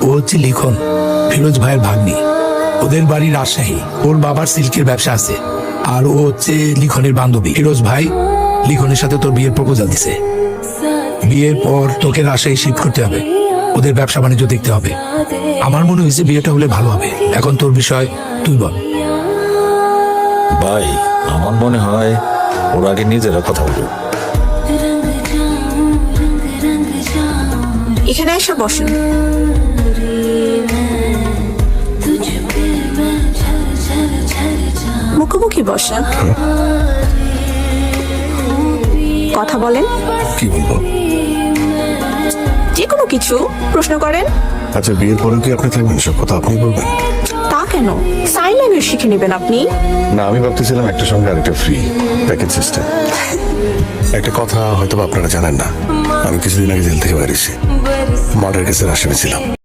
ও হচ্ছে লিখন, ফিরোজ ভাইয়ের ভাগ্নি। ওদের বাড়ি রাজশাহী। ওর বাবার সিল্কের ব্যবসা আছে। আর ও হচ্ছে লিখনের বান্ধবী। ফিরোজ ভাই লিখনের সাথে তোর বিয়ের প্রপোজাল দিছে। বিয়ের পর তোকে রাজশাহী শিফট করতে হবে, ওদের ব্যবসা বাণিজ্য দেখতে হবে। আমার মনে হয়েছে বিয়েটা হলে ভালো হবে। এখন তোর বিষয় তুই বল। ভাই আমার মনে হয় ওর আগে নিজেরা কথা বলবে। এখানে এসে বসেন। মুখোমুখি বসেন, কথা বলেন। কি বলবো? যে কোনো কিছু প্রশ্ন করেন। আচ্ছা, বিয়ের পরে কি আপনি থাকবেন? সব কথা আপনি বলবেন? তা কেন? সাইন ল্যাঙ্গুয়েজ শিখে নেবেন আপনি। না, আমি ভাবতেছিলাম একটা সঙ্গে আরেকটা ফ্রি প্যাকেজ সিস্টেম। একটা কথা হয়তো আপনারা জানেন না, আমি কিছুদিন আগে জেল থেকে বেরিয়েছি। মার্ডার কেসের আসামি ছিলাম।